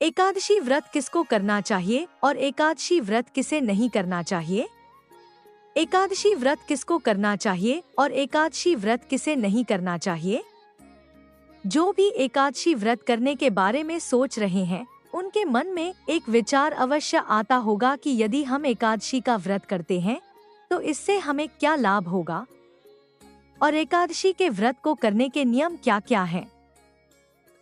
एकादशी व्रत किसको करना चाहिए और एकादशी व्रत किसे नहीं करना चाहिए? एकादशी व्रत किसको करना चाहिए और एकादशी व्रत किसे नहीं करना चाहिए? जो भी एकादशी व्रत करने के बारे में सोच रहे हैं, उनके मन में एक विचार अवश्य आता होगा कि यदि हम एकादशी का व्रत करते हैं, तो इससे हमें क्या लाभ होगा और एकादशी के व्रत को करने के नियम क्या क्या हैं?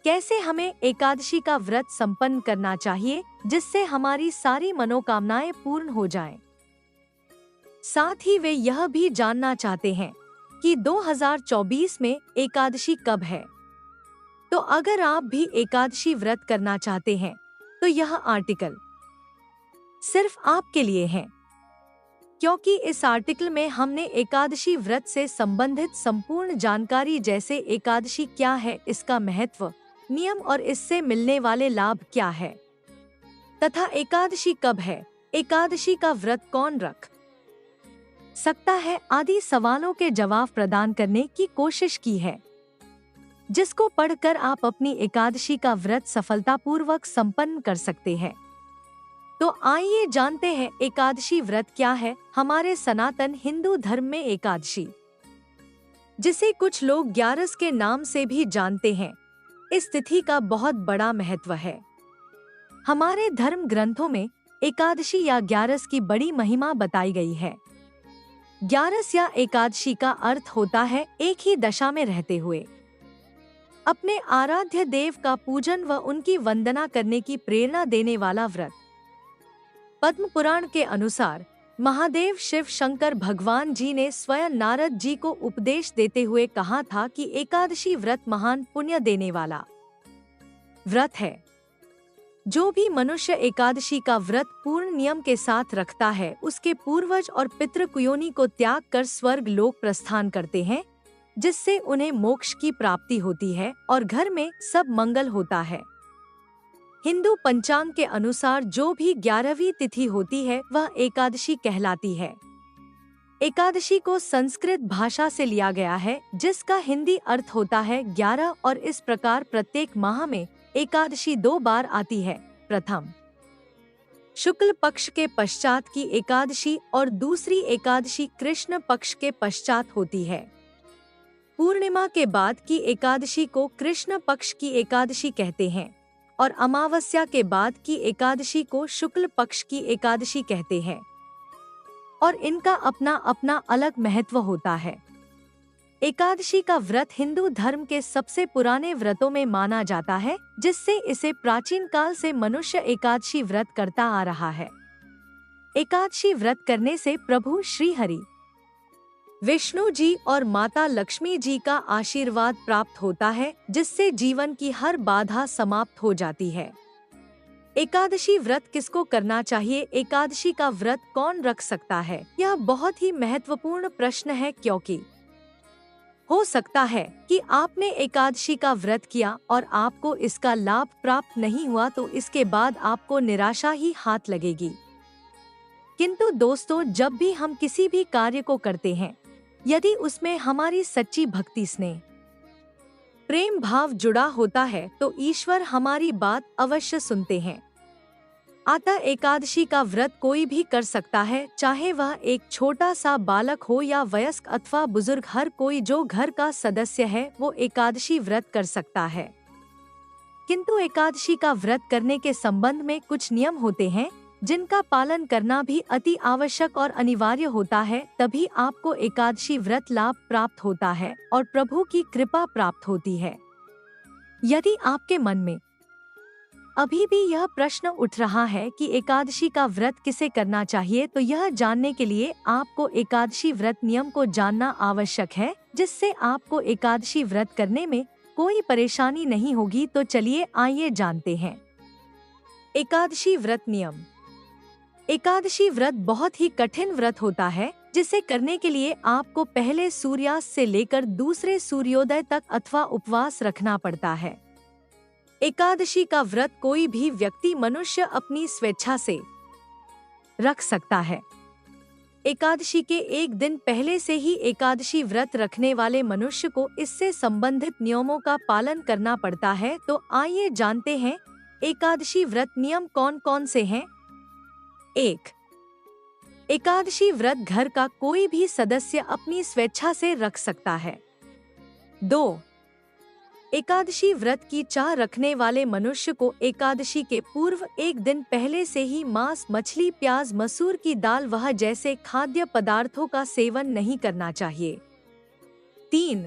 कैसे हमें एकादशी का व्रत संपन्न करना चाहिए जिससे हमारी सारी मनोकामनाएं पूर्ण हो जाएं। साथ ही वे यह भी जानना चाहते हैं कि 2024 में एकादशी कब है। तो अगर आप भी एकादशी व्रत करना चाहते हैं तो यह आर्टिकल सिर्फ आपके लिए है, क्योंकि इस आर्टिकल में हमने एकादशी व्रत से संबंधित संपूर्ण जानकारी जैसे एकादशी क्या है, इसका महत्व, नियम और इससे मिलने वाले लाभ क्या है तथा एकादशी कब है, एकादशी का व्रत कौन रख सकता है आदि सवालों के जवाब प्रदान करने की कोशिश की है, जिसको पढ़कर आप अपनी एकादशी का व्रत सफलतापूर्वक संपन्न कर सकते हैं। तो आइए जानते हैं एकादशी व्रत क्या है। हमारे सनातन हिंदू धर्म में एकादशी, जिसे कुछ लोग ग्यारस के नाम से भी जानते हैं, इस तिथि का बहुत बड़ा महत्व है। हमारे धर्म ग्रंथों में एकादशी या ग्यारस की बड़ी महिमा बताई गई है। ग्यारस या एकादशी का अर्थ होता है एक ही दशा में रहते हुए अपने आराध्य देव का पूजन व उनकी वंदना करने की प्रेरणा देने वाला व्रत। पद्म पुराण के अनुसार महादेव शिव शंकर भगवान जी ने स्वयं नारद जी को उपदेश देते हुए कहा था कि एकादशी व्रत महान पुण्य देने वाला व्रत है। जो भी मनुष्य एकादशी का व्रत पूर्ण नियम के साथ रखता है, उसके पूर्वज और पितृकुयोनि को त्याग कर स्वर्ग लोक प्रस्थान करते हैं, जिससे उन्हें मोक्ष की प्राप्ति होती है और घर में सब मंगल होता है। हिंदू पंचांग के अनुसार जो भी 11वीं तिथि होती है वह एकादशी कहलाती है। एकादशी को संस्कृत भाषा से लिया गया है, जिसका हिंदी अर्थ होता है 11 और इस प्रकार प्रत्येक माह में एकादशी 2 बार आती है। प्रथम शुक्ल पक्ष के पश्चात की एकादशी और दूसरी एकादशी कृष्ण पक्ष के पश्चात होती है। पूर्णिमा के बाद की एकादशी को कृष्ण पक्ष की एकादशी कहते हैं और अमावस्या के बाद की एकादशी को शुक्ल पक्ष की एकादशी कहते हैं और इनका अपना अपना अलग महत्व होता है। एकादशी का व्रत हिंदू धर्म के सबसे पुराने व्रतों में माना जाता है, जिससे इसे प्राचीन काल से मनुष्य एकादशी व्रत करता आ रहा है। एकादशी व्रत करने से प्रभु श्री हरि विष्णु जी और माता लक्ष्मी जी का आशीर्वाद प्राप्त होता है, जिससे जीवन की हर बाधा समाप्त हो जाती है। एकादशी व्रत किसको करना चाहिए, एकादशी का व्रत कौन रख सकता है, यह बहुत ही महत्वपूर्ण प्रश्न है, क्योंकि हो सकता है कि आपने एकादशी का व्रत किया और आपको इसका लाभ प्राप्त नहीं हुआ, तो इसके बाद आपको निराशा ही हाथ लगेगी। किंतु दोस्तों, जब भी हम किसी भी कार्य को करते हैं, यदि उसमें हमारी सच्ची भक्ति, स्नेह, प्रेम भाव जुड़ा होता है, तो ईश्वर हमारी बात अवश्य सुनते हैं। अतः एकादशी का व्रत कोई भी कर सकता है, चाहे वह एक छोटा सा बालक हो या वयस्क अथवा बुजुर्ग। हर कोई जो घर का सदस्य है वो एकादशी व्रत कर सकता है। किंतु एकादशी का व्रत करने के संबंध में कुछ नियम होते हैं, जिनका पालन करना भी अति आवश्यक और अनिवार्य होता है, तभी आपको एकादशी व्रत लाभ प्राप्त होता है और प्रभु की कृपा प्राप्त होती है। यदि आपके मन में अभी भी यह प्रश्न उठ रहा है कि एकादशी का व्रत किसे करना चाहिए, तो यह जानने के लिए आपको एकादशी व्रत नियम को जानना आवश्यक है, जिससे आपको एकादशी व्रत करने में कोई परेशानी नहीं होगी। तो चलिए आइए जानते हैं एकादशी व्रत नियम। एकादशी व्रत बहुत ही कठिन व्रत होता है, जिसे करने के लिए आपको पहले सूर्यास्त से लेकर दूसरे सूर्योदय तक अथवा उपवास रखना पड़ता है। एकादशी का व्रत कोई भी व्यक्ति, मनुष्य अपनी स्वेच्छा से रख सकता है। एकादशी के एक दिन पहले से ही एकादशी व्रत रखने वाले मनुष्य को इससे संबंधित नियमों का पालन करना पड़ता है। तो आइए जानते हैं एकादशी व्रत नियम कौन कौन से हैं? 1. एकादशी व्रत घर का कोई भी सदस्य अपनी स्वेच्छा से रख सकता है। 2. एकादशी व्रत की चाह रखने वाले मनुष्य को एकादशी के पूर्व एक दिन पहले से ही मांस, मछली, प्याज, मसूर की दाल वह जैसे खाद्य पदार्थों का सेवन नहीं करना चाहिए। 3.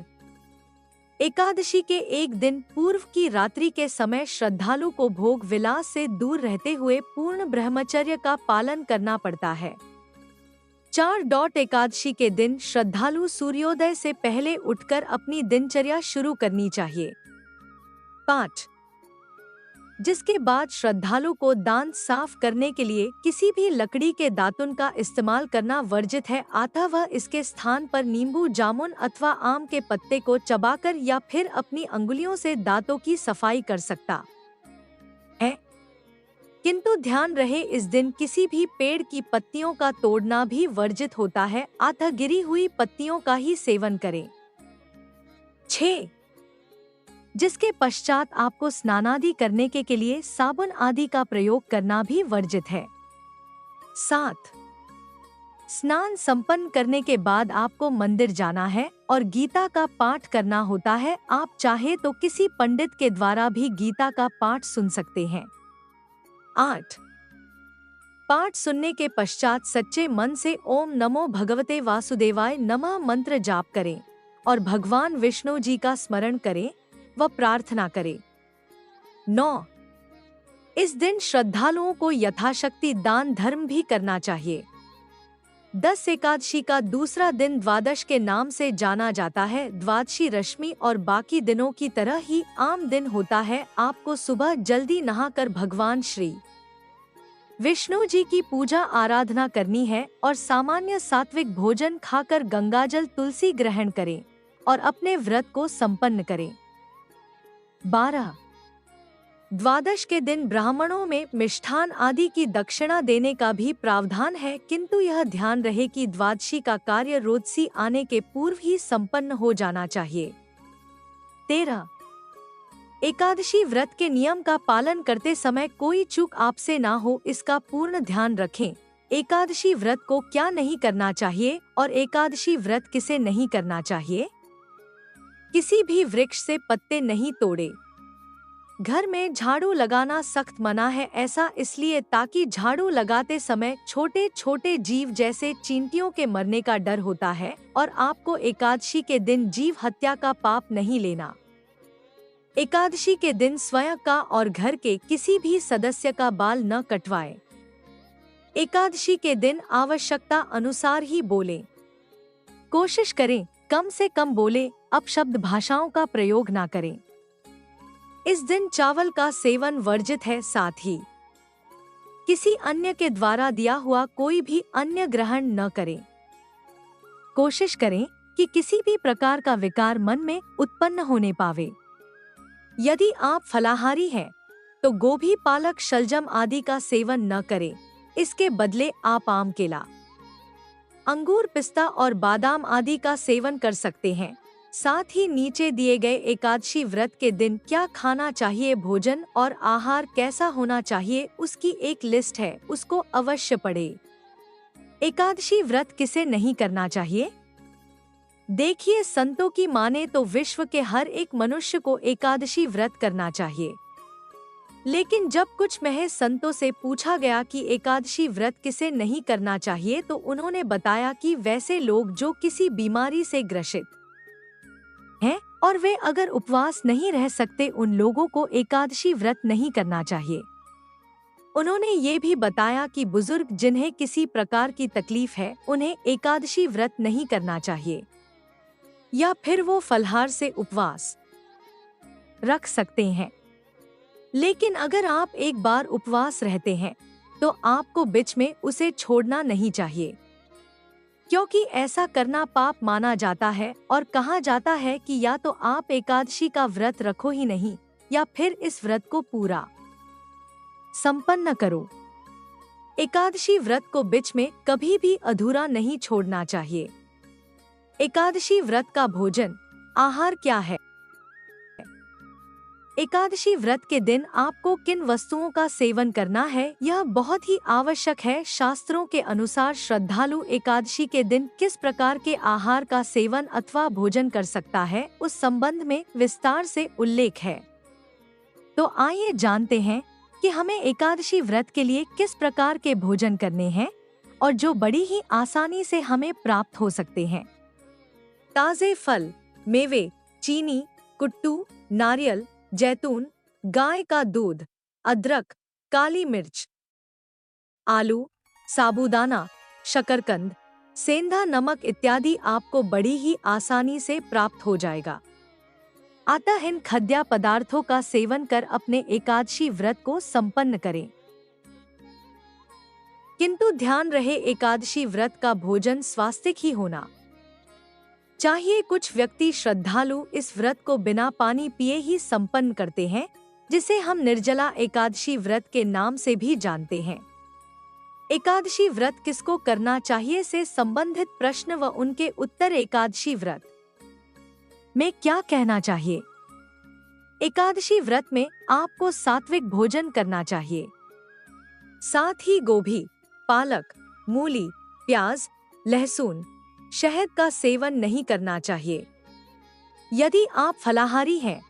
एकादशी के एक दिन पूर्व की रात्रि के समय श्रद्धालु को भोग विलास से दूर रहते हुए पूर्ण ब्रह्मचर्य का पालन करना पड़ता है। 4. एकादशी के दिन श्रद्धालु सूर्योदय से पहले उठकर अपनी दिनचर्या शुरू करनी चाहिए। 5. जिसके बाद श्रद्धालु को दांत साफ करने के लिए किसी भी लकड़ी के दातुन का इस्तेमाल करना वर्जित है, अतः वह इसके स्थान पर नींबू, जामुन अथवा आम के पत्ते को चबाकर या फिर अपनी अंगुलियों से दांतों की सफाई कर सकता है। किंतु ध्यान रहे, इस दिन किसी भी पेड़ की पत्तियों का तोड़ना भी वर्जित होता है, अतः गिरी हुई पत्तियों का ही सेवन करें। 6. जिसके पश्चात आपको स्नानादि करने के लिए साबुन आदि का प्रयोग करना भी वर्जित है। 7. स्नान संपन्न करने के बाद आपको मंदिर जाना है और गीता का पाठ करना होता है। आप चाहे तो किसी पंडित के द्वारा भी गीता का पाठ सुन सकते हैं। 8. पाठ सुनने के पश्चात सच्चे मन से ओम नमो भगवते वासुदेवाय नमः मंत्र जाप करें और भगवान विष्णु जी का स्मरण करें व प्रार्थना करें। 9. इस दिन श्रद्धालुओं को यथाशक्ति दान धर्म भी करना चाहिए। 10. एकादशी का दूसरा दिन द्वादश के नाम से जाना जाता है। द्वादशी रश्मि और बाकी दिनों की तरह ही आम दिन होता है। आपको सुबह जल्दी नहाकर भगवान श्री विष्णु जी की पूजा आराधना करनी है और सामान्य सात्विक भोजन खाकर गंगाजल तुलसी ग्रहण करें और अपने व्रत को संपन्न करें। 12. द्वादश के दिन ब्राह्मणों में मिष्ठान आदि की दक्षिणा देने का भी प्रावधान है, किंतु यह ध्यान रहे कि द्वादशी का कार्य रोदसी आने के पूर्व ही संपन्न हो जाना चाहिए। 13. एकादशी व्रत के नियम का पालन करते समय कोई चूक आपसे ना हो, इसका पूर्ण ध्यान रखें। एकादशी व्रत को क्या नहीं करना चाहिए और एकादशी व्रत किसे नहीं करना चाहिए? किसी भी वृक्ष से पत्ते नहीं तोड़े। घर में झाड़ू लगाना सख्त मना है, ऐसा इसलिए ताकि झाड़ू लगाते समय छोटे छोटे जीव जैसे चींटियों के मरने का डर होता है और आपको एकादशी के दिन जीव हत्या का पाप नहीं लेना। एकादशी के दिन स्वयं का और घर के किसी भी सदस्य का बाल न कटवाएं। एकादशी के दिन आवश्यकता अनुसार ही बोलें। कोशिश करें कम से कम बोले, अपशब्द भाषाओं का प्रयोग ना करें। इस दिन चावल का सेवन वर्जित है, साथ ही किसी अन्य के द्वारा दिया हुआ कोई भी अन्य ग्रहण न करें। कोशिश करें कि किसी भी प्रकार का विकार मन में उत्पन्न होने पावे। यदि आप फलाहारी हैं, तो गोभी, पालक, शलजम आदि का सेवन न करें। इसके बदले आप आम, केला, अंगूर, पिस्ता और बादाम आदि का सेवन कर सकते हैं। साथ ही नीचे दिए गए एकादशी व्रत के दिन क्या खाना चाहिए, भोजन और आहार कैसा होना चाहिए, उसकी एक लिस्ट है, उसको अवश्य पढ़ें। एकादशी व्रत किसे नहीं करना चाहिए? देखिए, संतों की माने तो विश्व के हर एक मनुष्य को एकादशी व्रत करना चाहिए। लेकिन जब कुछ महज संतों से पूछा गया कि एकादशी व्रत किसे नहीं करना चाहिए, तो उन्होंने बताया कि वैसे लोग जो किसी बीमारी से ग्रसित हैं और वे अगर उपवास नहीं रह सकते, उन लोगों को एकादशी व्रत नहीं करना चाहिए। उन्होंने ये भी बताया कि बुजुर्ग जिन्हें किसी प्रकार की तकलीफ है, उन्हें एकादशी व्रत नहीं करना चाहिए, या फिर वो फलाहार से उपवास रख सकते हैं। लेकिन अगर आप एक बार उपवास रहते हैं, तो आपको बीच में उसे छोड़ना नहीं चाहिए, क्योंकि ऐसा करना पाप माना जाता है और कहा जाता है कि या तो आप एकादशी का व्रत रखो ही नहीं, या फिर इस व्रत को पूरा संपन्न करो। एकादशी व्रत को बीच में कभी भी अधूरा नहीं छोड़ना चाहिए। एकादशी व्रत का भोजन, आहार क्या है? एकादशी व्रत के दिन आपको किन वस्तुओं का सेवन करना है, यह बहुत ही आवश्यक है। शास्त्रों के अनुसार श्रद्धालु एकादशी के दिन किस प्रकार के आहार का सेवन अथवा भोजन कर सकता है, उस संबंध में विस्तार से उल्लेख है। तो आइए जानते हैं कि हमें एकादशी व्रत के लिए किस प्रकार के भोजन करने हैं और जो बड़ी ही आसानी से हमें प्राप्त हो सकते हैं। ताजे फल, मेवे, चीनी, कुट्टू, नारियल, जैतून, गाय का दूध, अदरक, काली मिर्च, आलू, साबूदाना, शकरकंद, सेंधा नमक इत्यादि आपको बड़ी ही आसानी से प्राप्त हो जाएगा। अतः इन खाद्य पदार्थों का सेवन कर अपने एकादशी व्रत को संपन्न करें। किंतु ध्यान रहे, एकादशी व्रत का भोजन स्वास्थ्यिक ही होना चाहिए। कुछ व्यक्ति श्रद्धालु इस व्रत को बिना पानी पिए ही संपन्न करते हैं, जिसे हम निर्जला एकादशी व्रत के नाम से भी जानते हैं। एकादशी व्रत किसको करना चाहिए से संबंधित प्रश्न व उनके उत्तर। एकादशी व्रत में क्या कहना चाहिए? एकादशी व्रत में आपको सात्विक भोजन करना चाहिए। साथ ही गोभी, पालक, मूली, प्याज, लहसुन, शहद का सेवन नहीं करना चाहिए। यदि आप फलाहारी हैं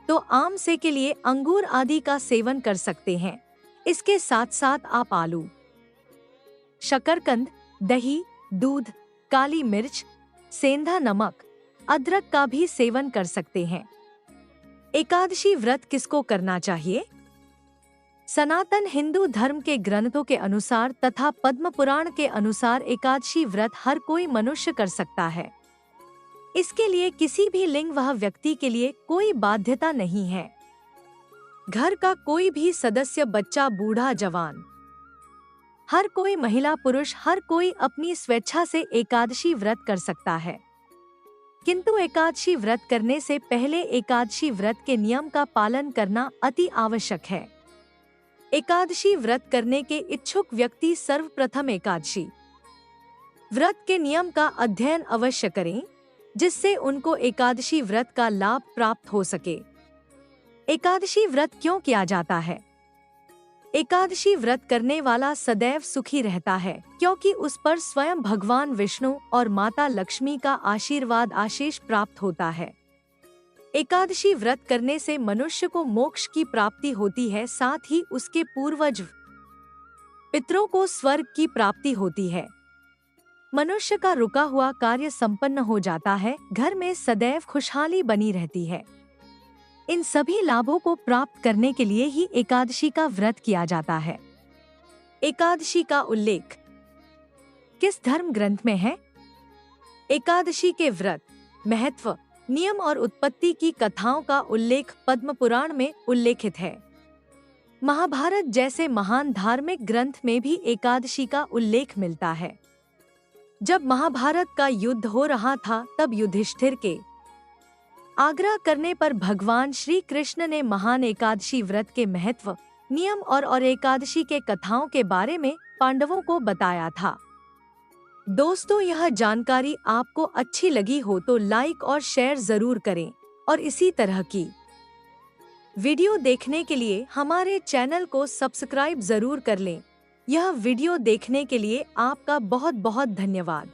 तो आम से के लिए अंगूर आदि का सेवन कर सकते हैं। इसके साथ साथ आप आलू, शकरकंद, दही, दूध, काली मिर्च, सेंधा नमक, अदरक का भी सेवन कर सकते हैं। एकादशी व्रत किसको करना चाहिए? सनातन हिंदू धर्म के ग्रंथों के अनुसार तथा पद्म पुराण के अनुसार एकादशी व्रत हर कोई मनुष्य कर सकता है। इसके लिए किसी भी लिंग व व्यक्ति के लिए कोई बाध्यता नहीं है। घर का कोई भी सदस्य, बच्चा, बूढ़ा, जवान, हर कोई, महिला, पुरुष, हर कोई अपनी स्वेच्छा से एकादशी व्रत कर सकता है। किंतु एकादशी व्रत करने से पहले एकादशी व्रत के नियम का पालन करना अति आवश्यक है। एकादशी व्रत करने के इच्छुक व्यक्ति सर्वप्रथम एकादशी व्रत के नियम का अध्ययन अवश्य करें, जिससे उनको एकादशी व्रत का लाभ प्राप्त हो सके। एकादशी व्रत क्यों किया जाता है? एकादशी व्रत करने वाला सदैव सुखी रहता है, क्योंकि उस पर स्वयं भगवान विष्णु और माता लक्ष्मी का आशीर्वाद आशीष प्राप्त होता है। एकादशी व्रत करने से मनुष्य को मोक्ष की प्राप्ति होती है, साथ ही उसके पूर्वज पितरों को स्वर्ग की प्राप्ति होती है। मनुष्य का रुका हुआ कार्य संपन्न हो जाता है, घर में सदैव खुशहाली बनी रहती है। इन सभी लाभों को प्राप्त करने के लिए ही एकादशी का व्रत किया जाता है। एकादशी का उल्लेख किस धर्म ग्रंथ में है? एकादशी के व्रत, महत्व, नियम और उत्पत्ति की कथाओं का उल्लेख पद्म पुराण में उल्लेखित है। महाभारत जैसे महान धार्मिक ग्रंथ में भी एकादशी का उल्लेख मिलता है। जब महाभारत का युद्ध हो रहा था, तब युधिष्ठिर के आग्रह करने पर भगवान श्री कृष्ण ने महान एकादशी व्रत के महत्व, नियम और एकादशी के कथाओं के बारे में पांडवों को बताया था। दोस्तों, यह जानकारी आपको अच्छी लगी हो तो लाइक और शेयर जरूर करें और इसी तरह की वीडियो देखने के लिए हमारे चैनल को सब्सक्राइब जरूर कर लें। यह वीडियो देखने के लिए आपका बहुत बहुत धन्यवाद।